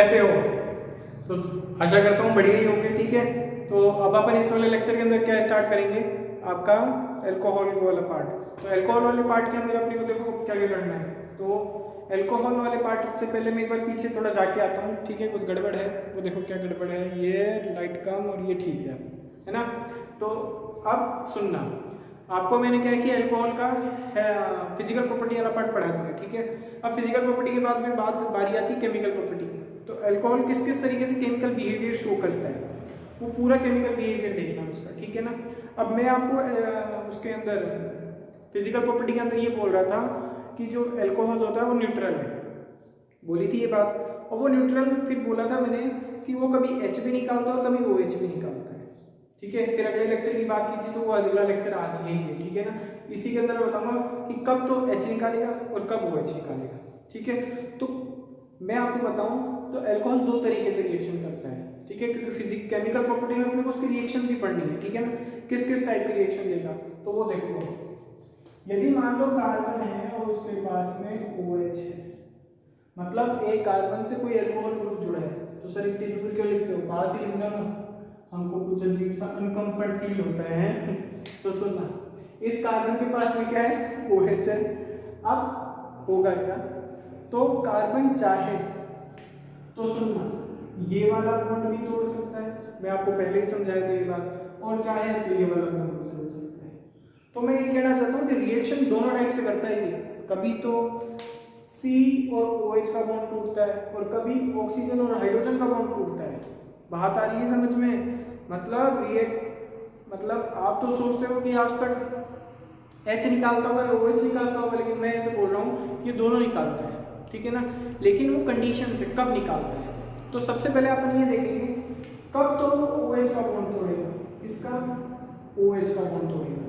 कैसे हो? तो आशा करता हूँ बढ़िया ही होंगे। ठीक है, तो अब अपन इस वाले लेक्चर के अंदर क्या स्टार्ट करेंगे, आपका अल्कोहल वाला पार्ट। तो अल्कोहल वाले पार्ट के अंदर अपने को देखो क्या क्या करना है। तो अल्कोहल वाले पार्ट से पहले मैं एक बार पीछे थोड़ा जाके आता हूँ। ठीक है, कुछ गड़बड़ है, वो देखो क्या गड़बड़ है, ये लाइट कम और ये ठीक है ना। तो अब सुनना, आपको मैंने क्या किया, अल्कोहल का फिजिकल प्रॉपर्टी वाला पार्ट पढ़ा दिया। ठीक है, अब फिजिकल प्रॉपर्टी के बाद में बारी आती है केमिकल प्रॉपर्टी की। तो अल्कोहल किस किस तरीके से केमिकल बिहेवियर शो करता है, वो पूरा केमिकल बिहेवियर देखना उसका। ठीक है ना। अब मैं आपको उसके अंदर फिजिकल प्रॉपर्टी के अंदर ये बोल रहा था कि जो अल्कोहल होता है वो न्यूट्रल है, बोली थी ये बात। और वो न्यूट्रल फिर बोला था मैंने कि वो कभी H भी निकालता है और कभी OH भी निकालता है। ठीक है, फिर अगले लेक्चर की बात की थी, तो वो अगला लेक्चर आज यही है। ठीक है ना, इसी के अंदर बताऊंगा कि कब तो H निकालेगा और कब OH निकालेगा। ठीक है, तो मैं आपको बताऊं तो अल्कोहल दो तरीके से रिएक्शन करता है। ठीक है, क्योंकि फिजिक केमिकल प्रॉपर्टी में अपने को उसकी रिएक्शन ही पढ़नी है। ठीक है ना, किस किस टाइप की रिएक्शन देगा, तो वो देखो। यदि मान लो कार्बन है और उसके पास में OH है, मतलब एक कार्बन से कोई अल्कोहल ग्रुप जुड़ा है, तो सर इतनी दूर क्यों लिखते हो, पास ही लिख दो ना, हमको कुछ अजीब सा अनकंफर्ट फील होता है। तो सुनना, इस कार्बन के पास में क्या है, OH है। अब होगा क्या, तो कार्बन चाहे तो सुनना ये वाला बॉन्ड भी तोड़ सकता है, मैं आपको पहले ही समझाया था ये बात, और चाहे तो ये वाला बॉन्ड भी तोड़ सकता है। तो मैं ये कहना चाहता हूँ कि रिएक्शन दोनों टाइप से करता है ये, कभी तो C और OH का बॉन्ड टूटता है और कभी ऑक्सीजन और हाइड्रोजन का बॉन्ड टूटता है। बात आ रही है समझ में? मतलब आप तो सोचते हो कि आज तक H निकालता होगा, OH निकालता होगा, लेकिन मैं ऐसे बोल रहा हूँ ये दोनों निकालता है। ठीक है ना, लेकिन वो कंडीशन से कब निकालता है। तो सबसे पहले अपन ये देखेंगे कब तो OH का बॉन्ड तोड़ेगा, किसका, OH का बॉन्ड तोड़ेगा।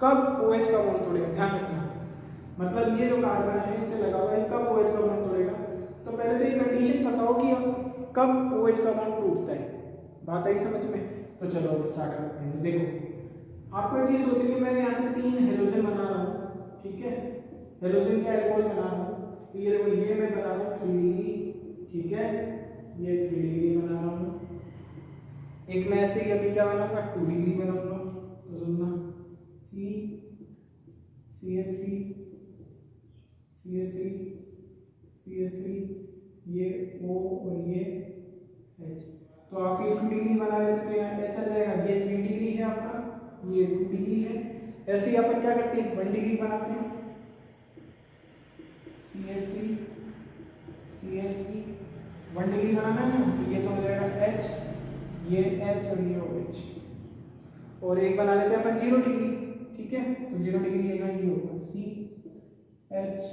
कब OH का बॉन्ड तोड़ेगा, ध्यान रखना, मतलब ये जो कार्बन है इससे लगा हुआ है, कब OH का बॉन्ड तोड़ेगा। तो पहले तो ये कंडीशन बताओ कि कब OH का बॉन्ड टूटता है। बात आई समझ में? तो चलो अब स्टार्ट करते हैं। देखो, आपको एक चीज सोचनी, मैंने यहाँ पे 3 हेलोजन बना रहा हूँ। ठीक है, हेलोजन का अल्कोहल बना रहा हूँ, तो ये देखो ये मैं बना रहा हूँ 3 ठीक है, ये 3 बना रहा हूँ। एक मैं ऐसे ही अभी क्या बनाऊंगा, 2 बनाऊंगा। तो सुनना, CH3 CH3 ये O और ये H। तो आप ये 2 डिग्री बना लेते तो यहाँ H आ जाएगा, ये 3 डिग्री है आपका, ये 2 डिग्री है। ऐसे ही अपन क्या करते हैं, 1 डिग्री बनाते हैं, CH3 1 डिग्री बनाना है ना, तो ये तो हो जाएगा H, ये H और ये OH। और एक बना लेते हैं अपन 0 डिग्री। ठीक है, तो 0 डिग्री है ना, ये होगा CH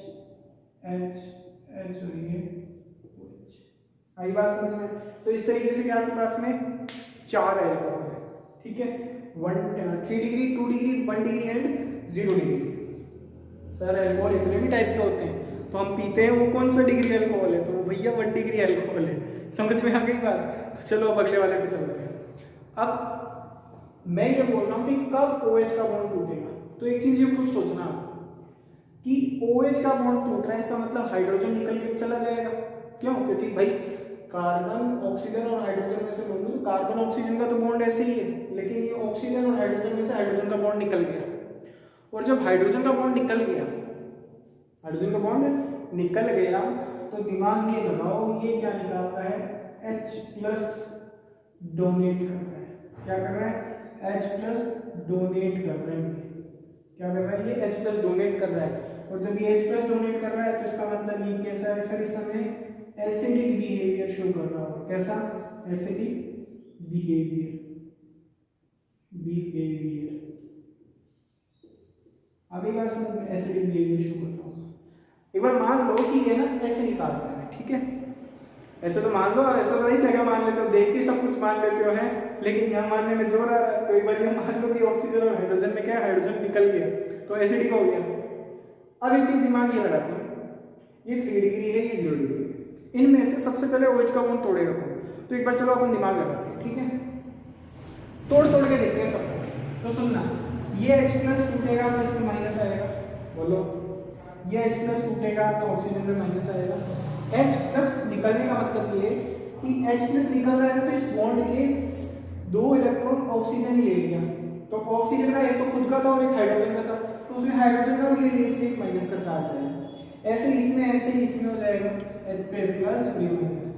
और ये OH। आई बात समझ में? तो इस तरीके से क्या आपके पास में 4 अल्कोहल है। ठीक है, 3 degree, 2 degree, 1 degree and 0 degree. Sir alcohol इतने भी टाइप के होते हैं, तो हम पीते हैं वो कौन सा डिग्री अल्कोहल है, तो वो भैया 1 डिग्री अल्कोहल है। समझ में आ गई बात? तो चलो अब अगले वाले पे चलते हैं। अब मैं ये बोल रहा हूँ कि कब OH का बॉन्ड टूटेगा। तो एक चीज ये खुद सोचना आप कि OH का बॉन्ड टूट रहा है, इसका मतलब हाइड्रोजन निकल के चला जाएगा। क्यों? क्योंकि भाई कार्बन ऑक्सीजन और हाइड्रोजन में से बोलूं तो कार्बन ऑक्सीजन का तो बॉन्ड ऐसे ही है, लेकिन ये ऑक्सीजन और हाइड्रोजन में से हाइड्रोजन का बॉन्ड निकल गया। और जब हाइड्रोजन का बॉन्ड निकल गया, तो दिमाग ये लगाओ, ये क्या निकाल रहा है, H+ डोनेट कर रहा है। क्या कर रहा है, H+ डोनेट कर रहा है। क्या कर रहा है, ये H+ डोनेट कर रहा है। और जब ये H+ डोनेट कर रहा है तो इसका मतलब ये कैसा है, सर इस समय एसिडिक बिहेवियर शो कर रहा होगा। कैसा, एसिडिक बिहेवियर। अभी बार समझ में, एसिडिक बिहेवियर शो कर रहा होगा। एक बार मान लो कि ये ना H निकालता है। ठीक है, ऐसे तो मान लो, ऐसा तो नहीं क्या मान लेते हो, देख के सब कुछ मान लेते हो है, लेकिन यहाँ मानने में जोर आ रहा है। तो एक बार ये मान लो कि ऑक्सीजन और हाइड्रोजन में क्या है, हाइड्रोजन निकल गया तो एसिडिक हो गया। अब एक चीज दिमाग ये लगाते हैं, ये 3 डिग्री है, ये 0 डिग्री है, इनमें से सबसे पहले OH का बॉन्ड तोड़ेगा कौन। तो एक बार चलो अपन दिमाग लगाते हैं। ठीक है, तोड़ के देखते हैं सबको। तो सुनना, ये H+ टूटेगा तो इसमें माइनस आएगा, बोलो, ये H+ टूटेगा तो ऑक्सीजन में माइनस आएगा। H+ निकलने का मतलब ये कि H+ निकल रहा है तो इस बॉन्ड के 2 इलेक्ट्रॉन ऑक्सीजन ले लिया, तो ऑक्सीजन का एक तो खुद का था और एक हाइड्रोजन का था, तो उसमें हाइड्रोजन का भी ले लिया, इसलिए एक माइनस का चार्ज आया। ऐसे ही इसमें हो जाएगा H पे प्लस और ये माइनस,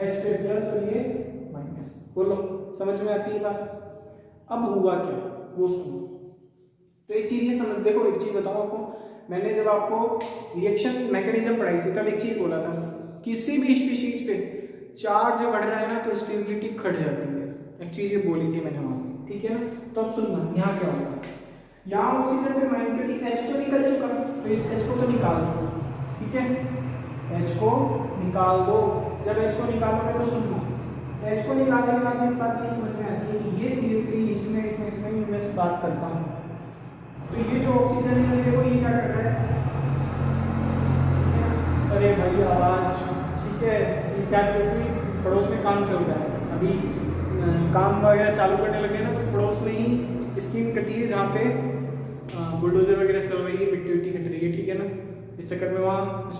H पे प्लस और ये माइनस। बोलो समझ में आती है बात? अब हुआ क्या वो सुनो। तो एक चीज ये समझ, देखो एक चीज बताऊं आपको, मैंने जब आपको रिएक्शन मैकेनिज्म पढ़ाई थी तब एक चीज बोला था, किसी भी स्पीशीज पे चार्ज बढ़ रहा है ना तो स्टेबिलिटी घट जाती है, एक चीज ये बोली थी मैंने वहां पे, ठीक है ना। तो अब सुनना यहाँ क्या होगा, यहाँ ऑक्सीजन पे माइन, क्योंकि H तो निकल चुका तो इस H को तो निकाल दो, ठीक है, H को निकाल दो। जब H को निकालोगे तो सुनना, H को निकालने के बाद एक बात ये समझ में आती है कि ये CH3 इसमें मैं बात करता हूँ, तो ये जो ऑक्सीजन है देखो ये क्या कर रहा है, अरे भाई आवाज, ठीक है, ये क्या क्योंकि पड़ोस में काम चल रहा है अभी, काम वगैरह चालू करने लगे ना, तो पड़ोस में ही स्कीम कटी है जहाँ पे बुलडोजर वगैरह चल रही है, मिट्टी विट्टी कट रही है, ठीक है ना, इस चक्कर में वहाँ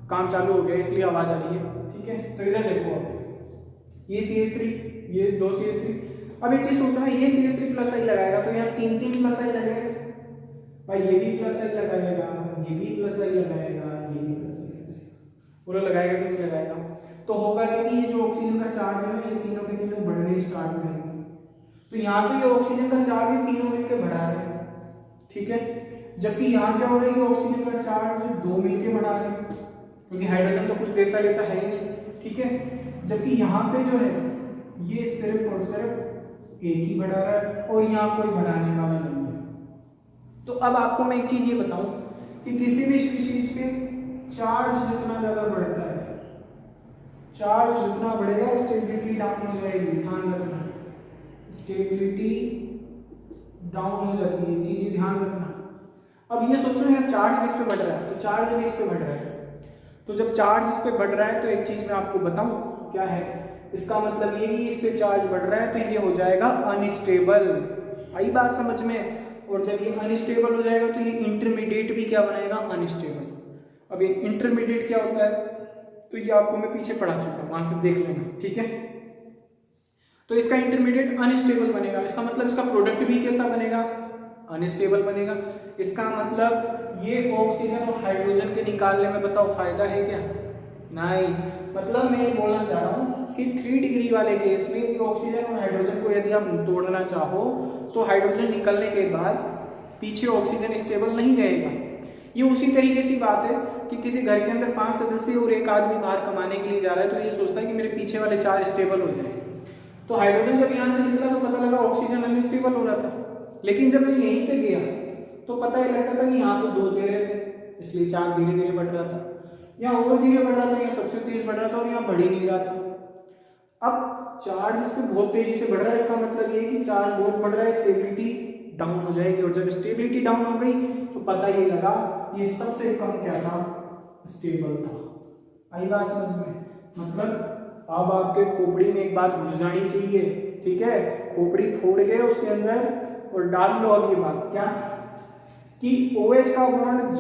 काम चालू हो गया इसलिए आवाज़ आ रही है, ठीक है। तो इधर देखो आप ये CH3, ये 2 CH3, अब एक चीज सोचना, ये CH3 प्लस आई लगाएगा तो यहाँ 3 प्लस आई लगेगा भाई, ये भी प्लस आई लगाएगा, ये भी प्लस आई लगाएगा, ये भी प्लस आई लगाएगा, पूरा लगाएगा कि नहीं लगाएगा। तो होगा कि ये जो ऑक्सीजन का चार्ज है ना ये तीनों के तीनों बढ़ने स्टार्ट हो जाएंगे, तो यहाँ तो ये ऑक्सीजन का चार्ज ये तीनों मिलकर बढ़ा रहे हैं, ठीक है, जबकि यहाँ क्या हो रहा है कि ऑक्सीजन का चार्ज 2 मिलकर बढ़ा रहे हैं, क्योंकि हाइड्रोजन तो कुछ देता लेता है ही नहीं, ठीक है, जबकि यहाँ पे जो है ये सिर्फ और सिर्फ एक ही बढ़ा रहा है और यहाँ कोई बढ़ाने वाला नहीं है। तो अब आपको मैं एक चीज ये बताऊं कि किसी भी स्पीशीज पे चार्ज जितना ज्यादा बढ़ता है, चार्ज जितना बढ़ेगा स्टेबिलिटी डाउन हो जाएगी, ध्यान रखना, स्टेबिलिटी डाउन हो जाती है, चीजें ध्यान रखना। अब ये सोचो यहाँ चार्ज किस पे बढ़ रहा है, तो चार्ज भी इस पे बढ़ रहा है, तो जब चार्ज इस पे बढ़ रहा है तो एक चीज मैं आपको बताऊं क्या है, इसका मतलब ये कि इस पे चार्ज बढ़ रहा है तो ये हो जाएगा अनस्टेबल, आई बात समझ में। और जब ये अनस्टेबल हो जाएगा तो ये इंटरमीडिएट भी क्या बनेगा, अनस्टेबल। अब ये इंटरमीडिएट क्या होता है तो ये आपको मैं पीछे पढ़ा चुका हूं, वहां से देख लेना, ठीक है। तो इसका इंटरमीडिएट अनस्टेबल बनेगा, इसका मतलब इसका प्रोडक्ट भी कैसा बनेगा, अनस्टेबल बनेगा। इसका मतलब ये ऑक्सीजन और हाइड्रोजन के निकालने में बताओ फायदा है क्या, नहीं। मतलब मैं ये बोलना चाह रहा हूँ कि 3 डिग्री वाले केस में ऑक्सीजन और हाइड्रोजन को यदि आप तोड़ना चाहो तो हाइड्रोजन निकलने के बाद पीछे ऑक्सीजन स्टेबल नहीं रहेगा। ये उसी तरीके से बात है कि किसी घर के अंदर 5 सदस्य और एक आदमी बाहर कमाने के लिए जा रहा है तो ये सोचता है कि मेरे पीछे वाले 4 स्टेबल हो जाए। तो हाइड्रोजन जब यहाँ से निकला तो पता लगा ऑक्सीजन अनस्टेबल हो रहा था, लेकिन जब मैं यहीं पे गया तो पता ही लगता था कि यहाँ तो 2 दे रहे थे, इसलिए चार्ज धीरे धीरे बढ़ रहा था, यहाँ और धीरे बढ़ रहा था, यहाँ सबसे तेज बढ़ रहा था और यहाँ बढ़ ही नहीं रहा था। अब चार्ज इस पे बहुत तेजी से बढ़ रहा है, इसका मतलब ये कि चार्ज बहुत बढ़ रहा है, स्टेबिलिटी डाउन हो जाएगी, और जब स्टेबिलिटी डाउन हो गई तो पता ये लगा ये सबसे कम क्या था, स्टेबल था। आई बात समझ में? मतलब अब आपके खोपड़ी में एक बात घुस जानी चाहिए, ठीक है, खोपड़ी फोड़ के उसके अंदर और डाल लो अब ये बात क्या कि OH का बॉन्ड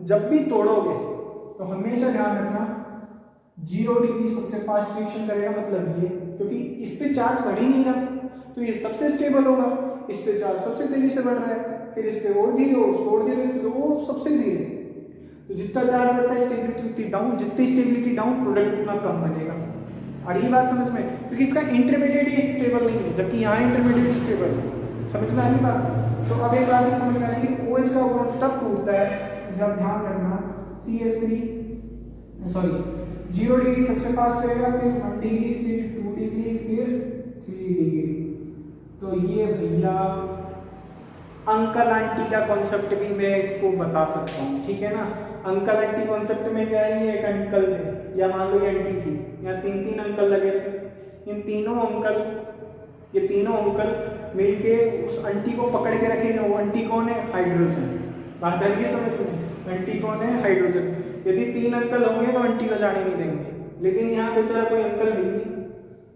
जब भी तोड़ोगे तो हमेशा ध्यान रखना 0 डिग्री सबसे फास्ट रिएक्शन करेगा, मतलब ये, क्योंकि इस पे चार्ज बढ़ ही नहीं रहा तो ये सबसे स्टेबल होगा, इस पे चार्ज सबसे तेजी से बढ़ रहा है, फिर इस पे और धीरे हो, उस और धीरे, इस पे वो सबसे धीरे। तो जितना चार्ज बढ़ता है स्टेबिलिटी उतनी डाउन, जितनी स्टेबिलिटी डाउन प्रोडक्ट उतना कम बनेगा। और ये बात समझ में, क्योंकि इसका इंटरमीडिएट ही स्टेबल नहीं है जबकि यहाँ इंटरमीडिएट स्टेबल है, समझ में आ रही बात? तो अब एक बात समझ में आएगी, OH का बॉन्ड तब टूटता है जब, ध्यान रखना, CH3 0 डिग्री सबसे फास्ट रहेगा, फिर 1 डिग्री, फिर 2 डिग्री, फिर 3 डिग्री। तो ये भैया अंकल आंटी का कॉन्सेप्ट भी मैं इसको बता सकता हूँ, ठीक है ना। अंकल आंटी कॉन्सेप्ट में क्या है, ये एक अंकल थे या मान लो ये आंटी थी, यहाँ 3 अंकल लगे थे, इन ये तीनों अंकल मिलके उस आंटी को पकड़ के रखेंगे। वो आंटी कौन है, हाइड्रोजन। बात आ रही है समझ में, आंटी कौन है, हाइड्रोजन। यदि 3 अंकल होंगे तो आंटी को जाने नहीं देंगे, लेकिन यहाँ बेचारा कोई अंकल है नहीं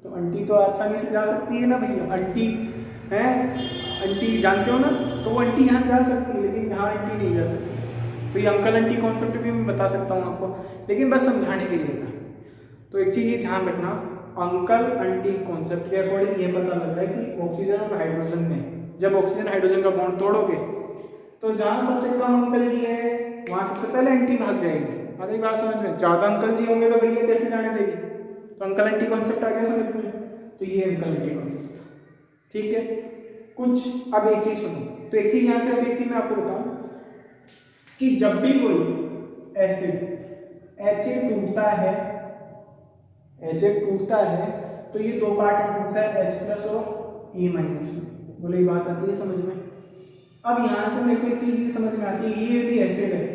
तो आंटी तो आसानी से जा सकती है ना भैया, आंटी है, आंटी जानते हो ना, तो वो आंटी यहाँ जा सकती है लेकिन यहाँ आंटी नहीं जा सकती। तो ये अंकल आंटी कॉन्सेप्ट भी मैं बता सकता हूँ आपको, लेकिन बस समझाने के लिए था। तो एक चीज ये ध्यान रखना, अंकल आंटी कॉन्सेप्ट के अकॉर्डिंग ये पता लग रहा है कि ऑक्सीजन और हाइड्रोजन में जब ऑक्सीजन हाइड्रोजन का बॉन्ड तोड़ोगे तो जहां सबसे कम अंकल जी है वहां सबसे पहले आंटी भाग जाएगी। आगे बात समझ में, ज्यादा अंकल जी होंगे तो भैया कैसे जाने देगी, तो अंकल आंटी कॉन्सेप्ट आ गया समझ में। तो ये अंकल आंटी कॉन्सेप्ट, ठीक है। कुछ अब एक चीज सुनो, तो एक चीज यहां से, अब एक चीज मैं आपको बताऊं कि जब भी कोई एसिड HA टूटता है, HA टूटता है तो ये दो पार्ट में टूटता है, H+ और E- में। बोले ये बात आती है समझ में। अब यहां से मेरे को एक चीज ये समझ में आती है, ये यदि एसिड है,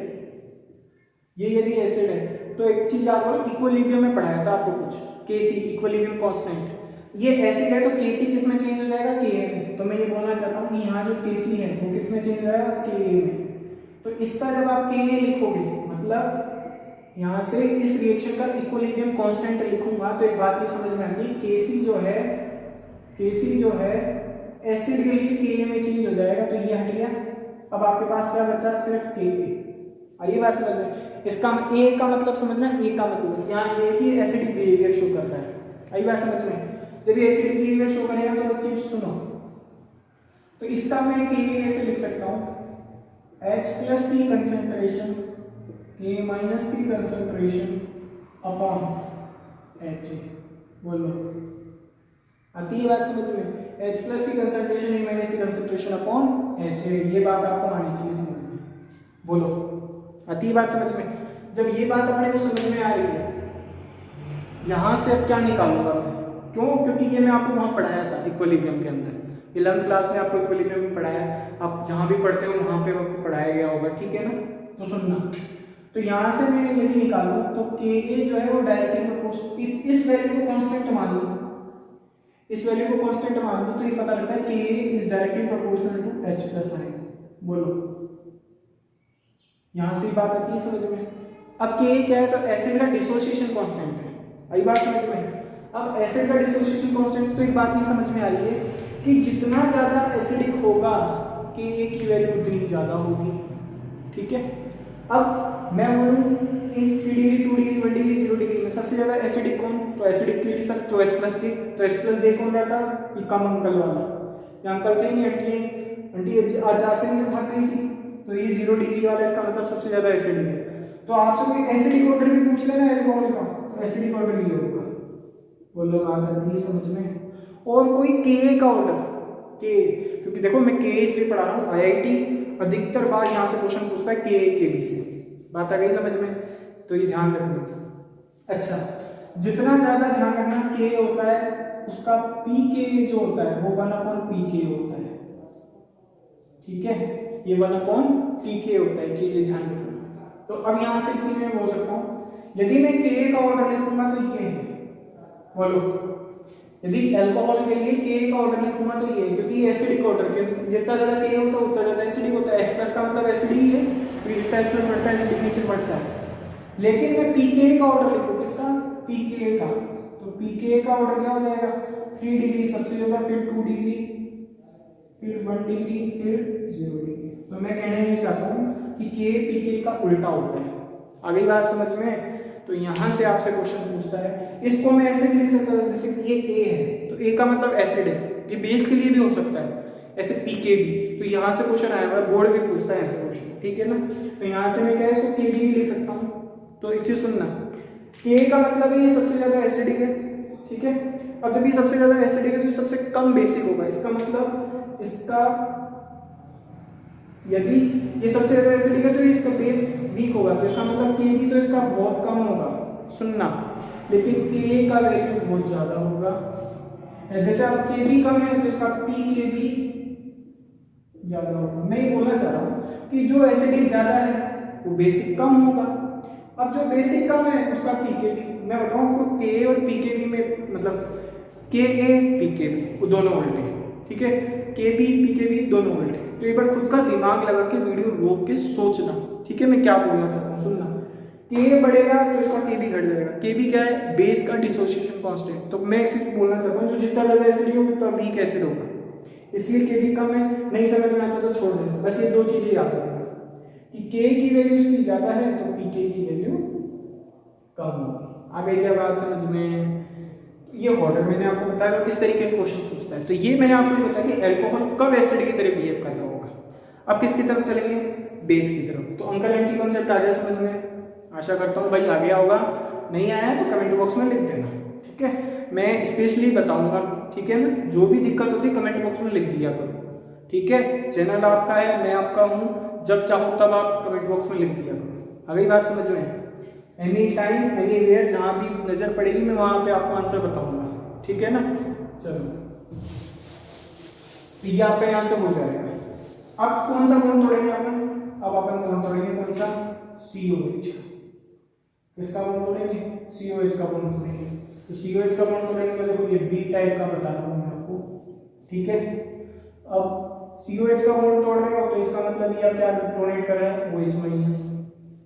ये यदि एसिड है तो एक चीज याद करो, इक्विलिब्रियम में पढ़ाया था आपको कुछ, Kc इक्विलिब्रियम कांस्टेंट। ये एसिड है तो Kc किस में चेंज हो जाएगा, Ka में। तो मैं ये बोलना चाहता हूँ कि यहाँ जो Kc है वो किस में चेंज हो जाएगा, Ka में। तो इसका जब आप Ka लिखोगे, मतलब यहाँ से इस रिएक्शन का इक्विलिब्रियम कांस्टेंट लिखूंगा, तो एक बात ये समझ में आती है, Kc जो है एसिड के लिए Ka में चेंज हो जाएगा, तो ये हट गया। अब आपके पास क्या बचा, सिर्फ Ka। आइए बात समझ में, इसका A का मतलब समझना, A का मतलब यहाँ ये कि एसिडिक बिहेवियर शो कर रहा है। आइए बात समझ में, जब ये एसिडिक बिहेवियर शो करेगा तो एक चीज सुनो, तो इसका मैं Ka ऐसे लिख सकता हूँ, H+ की कंसंट्रेशन A- की कंसंट्रेशन अपॉन HA। बोलो आती है बात समझ में, H+ की कंसंट्रेशन A- की कंसंट्रेशन अपॉन HA, ये बात आपको आनी चाहिए समझ में। बोलो आती है बात समझ में। जब ये बात अपने को समझ में आ रही है, यहां से अब क्या निकालूंगा मैं, क्यों, क्योंकि ये मैं आपको वहां पढ़ाया था इक्विलिब्रियम के अंदर, 11th क्लास में आपको इक्विलिब्रियम में पढ़ाया, आप जहां भी पढ़ते हो वहां पे आपको पढ़ाया गया होगा, ठीक है ना। तो सुनना, तो यहां से मैं यदि निकालूं तो Ka जो है वो डायरेक्टली प्रोपोर्शनल, इस वैल्यू को कांस्टेंट मान लूं, इस वैल्यू को कांस्टेंट मान लूं, तो ये पता लगता है Ka is directly proportional to H+ ion. बोलो यहां से ही बात आती है समझ में। अब Ka क्या है, तो एसिड का डिसोसिएशन कांस्टेंट है। आई बात समझ में। अब एसिड का डिसोसिएशन कांस्टेंट, तो एक बात ये समझ में आ रही है कि जितना ज्यादा एसिडिक होगा Ka की वैल्यू उतनी ज्यादा होगी, ठीक है। अब मैं बोलूं इस 3 डिग्री 2 डिग्री 1 डिग्री 0 डिग्री में सबसे ज्यादा एसिडिक कौन, तो एसिडिक के लिए सब जो H+ थी, तो H+ दे कौन रहता, ये कम अंकल वाला, ये अंकल थे नहीं, आंटी आज आसानी से भाग गई थी, तो ये 0 डिग्री वाला इसका मतलब सबसे ज्यादा एसिडिक है। तो आपसे कोई एसिडिक ऑर्डर भी पूछ लेना एल्कोहल का, तो एसिडिक ऑर्डर ये होगा। बोलो बात आती है समझ में। और कोई Ka का ऑर्डर, K, क्योंकि देखो मैं K इसलिए पढ़ा रहा हूँ, IIT अधिकतर बार यहाँ से क्वेश्चन पूछता है Ka Kb से। बात आ गई समझ में, तो ये ध्यान रखना। अच्छा, जितना ज्यादा ध्यान रखना K होता है उसका Pk जो होता है वो 1/Pk होता है, ठीक है, ये 1/Pk होता है, चीज ध्यान रखना। तो अब यहाँ से एक चीज मैं बोल सकता हूँ, यदि मैं Ka का ऑर्डर लिखूंगा तो ये है, बोलो यदि अल्कोहल के लिए Ka का ऑर्डर लिखूंगा तो ये है, क्योंकि ये एसिडिक ऑर्डर के जितना ज्यादा Ka होता है उतना ज्यादा एसिडिक होता है। H+ का मतलब एसिडिक ही है, क्योंकि जितना H+ बढ़ता है एसिडिक नेचर बढ़ता है। लेकिन मैं Pk का ऑर्डर लिखूं, किसका, Pk का, तो Pk का ऑर्डर क्या हो जाएगा, 3 डिग्री सबसे ज्यादा, फिर 2 डिग्री, फिर 1 डिग्री, फिर 0 डिग्री। तो मैं कहना ये चाहता हूँ कि K Pk का उल्टा होता है। आ गई बात समझ में। तो यहां से आपसे क्वेश्चन पूछता है, इसको मैं ऐसे भी लिख सकता था, जैसे कि ये A है तो A का मतलब एसिड है, ये बेस के लिए भी हो सकता है, ऐसे Pk भी। तो यहां से क्वेश्चन आया हुआ, बोर्ड भी पूछता है ऐसे क्वेश्चन, ठीक है ना। तो यहां से मैं क्या है, इसको Kb भी लिख सकता हूँ। तो एक चीज सुनना, K का मतलब है ये सबसे ज्यादा एसिडिक है, ठीक है। अब जब ये सबसे ज्यादा एसिडिक है तो ये सबसे कम बेसिक होगा, इसका मतलब इसका, यदि ये सबसे ज्यादा एसिडिक है तो इसका बेस वीक होगा, तो इसका मतलब Kb तो इसका बहुत कम होगा, सुनना, लेकिन Ka का वैल्यू बहुत ज्यादा होगा। जैसे आप Kb कम है तो इसका Pkb ज्यादा होगा। मैं ये बोलना चाह रहा हूँ कि जो एसिडिक ज्यादा है वो बेसिक कम होगा, अब जो बेसिक कम है उसका Pkb, मैं बताऊँ आपको Ka और Pkb में मतलब Ka Pkb वो दोनों उल्टे हैं, ठीक है, Kb Pkb दोनों उल्टे हैं। तो एक बार खुद का दिमाग लगा के वीडियो रोक के सोचना, ठीक है, मैं क्या बोलना चाहता हूँ, सुनना। K बढ़ेगा तो इसका Kb घट जाएगा। Kb क्या है, बेस का डिसोसिएशन कांस्टेंट। तो मैं इसी बोलना चाहता हूँ, जो जितना ज्यादा एसिड होगा उतना वीक एसिड होगा, इसलिए Kb कम है। नहीं समझ में आता तो छोड़ देना, बस ये दो चीजें याद रखना कि K की वैल्यू इसकी ज्यादा है तो Pk की वैल्यू कम होगी। आ गई क्या बात समझ में? ये ऑर्डर मैंने आपको बताया, तो इस तरीके के क्वेश्चन पूछता है। तो ये मैंने आपको ये बताया कि अल्कोहल कब एसिड की तरह बिहेव कर रहा होगा। अब किसकी तरफ चलेंगे? बेस की तरफ। तो अंकल एंटी कॉन्सेप्ट आ गया समझ में? आशा करता हूँ भाई आ गया होगा, नहीं आया तो कमेंट बॉक्स में लिख देना, ठीक है? मैं स्पेशली बताऊंगा, ठीक है ना? जो भी दिक्कत होती है कमेंट बॉक्स में लिख दिया करो, ठीक है? चैनल आपका है, मैं आपका हूँ, जब चाहो तब आप कमेंट बॉक्स में लिख दिया करो। आ गई बात समझ में? एनी टाइम एनी वेयर, जहाँ भी नजर पड़ेगी मैं वहां पे आपको आंसर बताऊंगा, ठीक है ना? चलो, ये आपका यहाँ से हो जाएगा। अब कौन सा बॉन्ड तोड़ेंगे अपन? अब अपन बॉन्ड तोड़ेंगे कौन सा? COH। किसका बॉन्ड तोड़ेंगे? COH का बॉन्ड तोड़ेंगे। तो COH का बॉन्ड तोड़ेंगे तो देखो ये B टाइप का बता रहा हूँ मैं आपको, ठीक है? अब COH का बॉन्ड तोड़ रहे हो तो इसका मतलब ये आप क्या डोनेट कर रहे हैं? OH minus.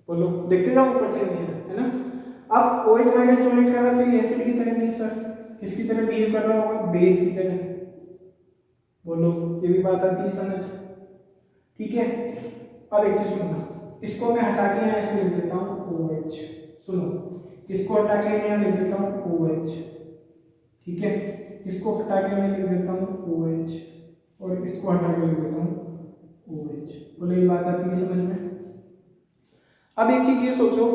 बोलो, देखते जाओ ऊपर से नीचे, है ना? अब OH माइनस डोनेट कर रहा है तो ये एसिड की तरह नहीं सर, किसकी तरह बिहेव कर रहा होगा? बेस की तरह। बोलो, ये भी बात आती है समझ, ठीक है? अब एक चीज सुनना, इसको मैं हटा के यहाँ ऐसे लिख देता हूँ OH। सुनो, इसको हटा के मैं यहाँ लिख देता हूँ OH, ठीक है? इसको हटा के मैं लिख देता हूँ OH और इसको हटा के लिख देता हूँ OH। बोलो, ये बात आती है समझ में? अब एक चीज ये सोचो,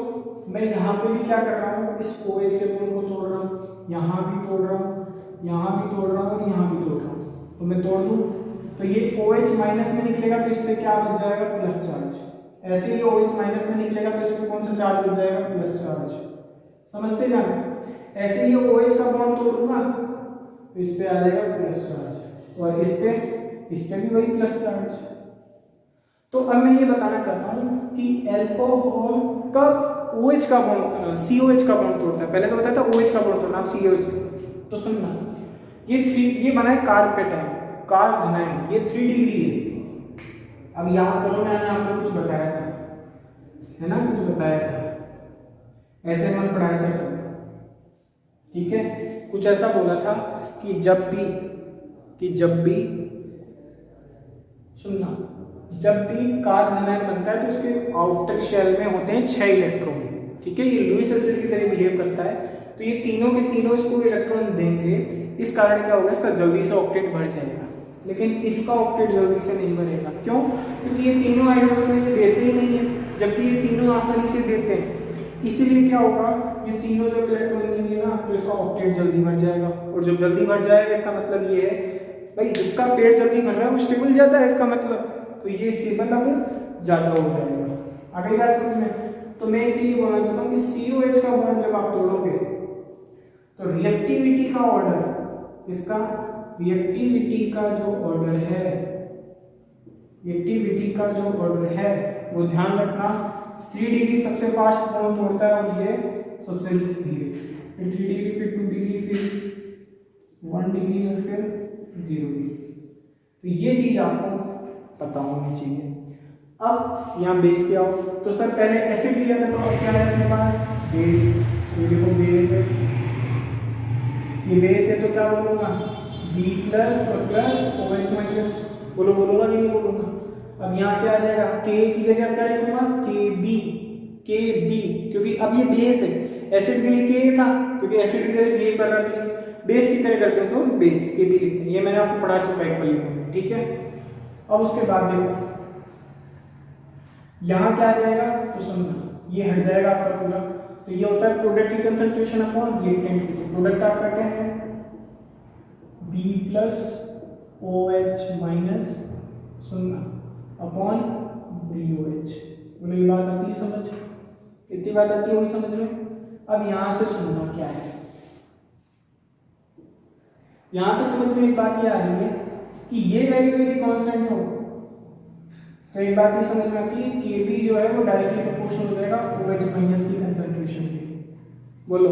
मैं यहाँ पे भी क्या कर रहा हूँ? इस OH के बॉन्ड को तोड़ रहा हूँ, यहाँ भी तोड़ रहा हूँ, यहाँ भी तोड़ रहा हूँ और यहाँ भी तोड़ रहा हूँ। तो मैं तोड़ दूँ तो ये OH माइनस में निकलेगा तो इस पर क्या बच जाएगा? Plus charge. ऐसे ही OH माइनस में निकलेगा तो इस पर कौन सा चार्ज बच जाएगा? Plus charge. समझते जाना? ऐसे ही OH का बॉन्ड तोड़ूंगा तो इस पे आ जाएगा प्लस चार्ज और इस पे भी वही प्लस चार्ज। तो अब मैं ये बताना चाहता हूँ कि अल्कोहल कब OH का बॉन्ड COH का बॉन्ड तोड़ता है? पहले तो बताया था OH का बॉन्ड तोड़ना, अब COH। तो सुनना, ये बना है कार्पेटाइन, कार्बोनाइन, ये 3 डिग्री है। अब यहाँ करो, मैंने आपको कुछ बताया था, है ना? कुछ बताया था, ऐसे मन पढ़ाया था तो, ठीक है? कुछ ऐसा बोला था कि जब भी सुनना, जब भी कार्बोनाइन बनता है तो उसके आउटर शेल में होते हैं 6 इलेक्ट्रॉन, ठीक है? ये लुईस एसिड की तरह बिहेव करता है, तो ये तीनों के तीनों इसको इलेक्ट्रॉन देंगे। इस कारण क्या होगा? इसका जल्दी से ऑक्टेट भर जाएगा, लेकिन इसका ऑक्टेट जल्दी से नहीं भरेगा। क्यों? क्योंकि ये तीनों हाइड्रोजन ये देते ही नहीं है, जबकि ये तीनों आसानी से देते हैं। इसीलिए क्या होगा? ये तीनों जब इलेक्ट्रॉन देंगे ना तो इसका ऑक्टेट जल्दी भर जाएगा, और जब जल्दी भर जाएगा इसका मतलब ये है भाई जिसका पेट जल्दी भर रहा है वो स्टेबल ज्यादा है, इसका मतलब तो ये स्टेबल अब ज्यादा हो जाएगा। आगे बात समझ में? तो मैं एक चीज बोलना चाहता हूँ कि COH का बॉन्ड जब आप तोड़ोगे तो रिएक्टिविटी का ऑर्डर, इसका रिएक्टिविटी का जो ऑर्डर है, रिएक्टिविटी का जो ऑर्डर है वो ध्यान रखना, 3 डिग्री सबसे फास्ट बॉन्ड तोड़ता है और ये सबसे धीरे, फिर 3 डिग्री, फिर 2 डिग्री, फिर 1 डिग्री और फिर 0 डिग्री। तो ये चीज आपको पता होनी चाहिए। अब यहाँ बेस पे आओ, तो सर पहले एसिड लिया था तो अब क्या है अपने पास? बेस। ये देखो बेस है, ये बेस है तो क्या बोलूंगा? B प्लस और प्लस OH माइनस। बोलूंगा नहीं बोलूंगा? अब यहाँ क्या आ जाएगा? K की जगह क्या लिखूंगा? KB, क्योंकि अब ये बेस है। एसिड के लिए K था क्योंकि एसिड की तरह बिहेव कर रहा था, बेस की तरह करते हैं तो बेस KB लिखते हैं। ये मैंने आपको पढ़ा चुका है एक में, ठीक है? अब उसके बाद देखो यहाँ क्या आ जाएगा? तो सुनना, ये हट जाएगा आपका पूरा। तो ये होता है प्रोडक्ट की कंसंट्रेशन अपॉन रिएक्टेंट की। प्रोडक्ट आपका क्या है? B प्लस OH माइनस, सुनना, अपॉन BOH। बोलो, ये बात आती है समझ? इतनी बात आती होगी समझ में? अब यहां से सुनना क्या है, यहां से समझ में एक बात ये आ रही है कि ये वैल्यू यदि कांस्टेंट हो तो एक बात ये समझ में आती है Kb जो है वो डायरेक्टली प्रोपोर्शनल हो जाएगा OH माइनस की कंसंट्रेशन के। बोलो,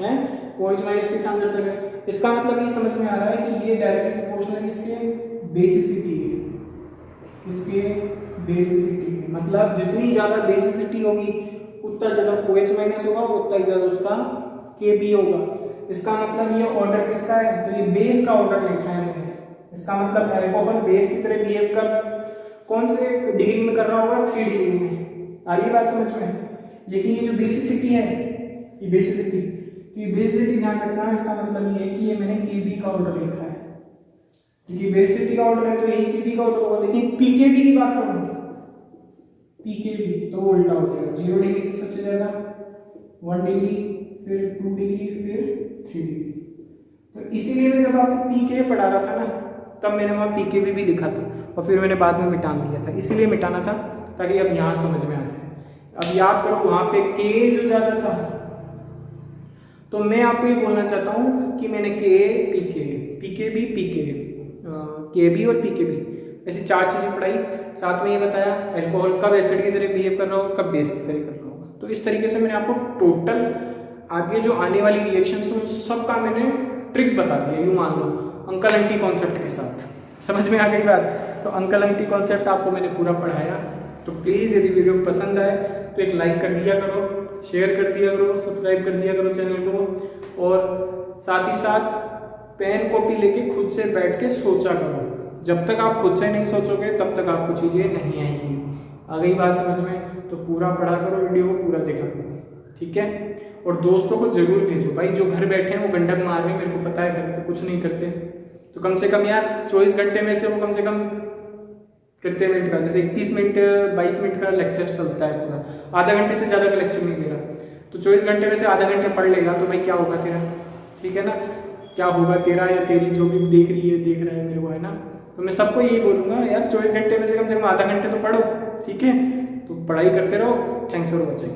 है? OH माइनस के सामने तक है। इसका मतलब ये समझ में आ रहा है कि ये डायरेक्टली प्रोपोर्शनल किसके? बेसिसिटी है। किसके? बेसिसिटी है। मतलब जितनी ज्यादा बेसिसिटी होगी उतना ज्यादा OH माइनस होगा, उतना ही ज्यादा उसका Kb होगा। इसका मतलब ये ऑर्डर किसका है? तो ये बेस का ऑर्डर लिखा है मैंने। इसका मतलब अल्कोहल बेस की तरह बिहेव कर कौन से डिग्री में कर रहा होगा? 3 डिग्री में। आ रही बात समझ में? लेकिन ये जो बेसिसिटी है, ये बेसिसिटी तो ये बेसिसिटी ध्यान रखना, इसका मतलब ये है कि ये मैंने KB का ऑर्डर लिखा है, क्योंकि बेसिसिटी का ऑर्डर है तो यही KB का ऑर्डर होगा। लेकिन PKB की बात करूँ, PKB तो वो उल्टा हो जाएगा, 0 डिग्री की सबसे ज्यादा, 1 डिग्री, फिर 2 डिग्री, फिर 3 डिग्री। तो इसीलिए मैं जब आपको PK पढ़ा रहा था ना, तब मैंने वहाँ PKB भी लिखा था और फिर मैंने बाद में मिटान दिया था, इसीलिए मिटाना था ताकि अब यहाँ समझ में आ जाए। अब याद करो वहाँ पे K जो ज़्यादा था, तो मैं आपको ये बोलना चाहता हूँ कि मैंने PKB KB और PKB ऐसी 4 चीज़ें पढ़ाई, साथ में ये बताया अल्कोहल कब एसिड की तरह बिहेव कर रहा होगा, कब बेस की तरह कर रहा होगा। तो इस तरीके से मैंने आपको टोटल आगे जो आने वाली रिएक्शंस हैं उन सब का मैंने ट्रिक बता दिया, यूँ मान लो अंकल आंटी कॉन्सेप्ट के साथ। समझ में आ गई बात? तो अंकल आंटी कॉन्सेप्ट आपको मैंने पूरा पढ़ाया। तो प्लीज़ यदि वीडियो पसंद आए तो एक लाइक कर दिया करो, शेयर कर दिया करो, सब्सक्राइब कर दिया करो चैनल को, और साथ ही साथ पेन कॉपी लेके खुद से बैठ के सोचा करो। जब तक आप खुद से नहीं सोचोगे तब तक आपको चीज़ें नहीं आएंगी। आ गई बात समझ में? तो पूरा पढ़ा करो, वीडियो को पूरा देखा करो, ठीक है? और दोस्तों को जरूर भेजो भाई, जो घर बैठे हैं वो गंडक मार रहे हैं, मेरे को पता है घर पे कुछ नहीं करते, तो कम से कम यार 24 घंटे में से वो कम से कम कितने मिनट का, जैसे 31 मिनट 22 मिनट का लेक्चर चलता है पूरा, आधा घंटे से ज़्यादा का लेक्चर नहीं दे रहा, तो 24 घंटे में से आधा घंटे पढ़ लेगा तो भाई क्या होगा तेरा, ठीक है ना? क्या होगा तेरा या तेरी जो भी देख रहा है मेरे को, है ना? तो मैं सबको यही बोलूँगा यार 24 घंटे में से कम आधा घंटे तो पढ़ो, ठीक है? तो पढ़ाई करते रहो। Thanks for watching.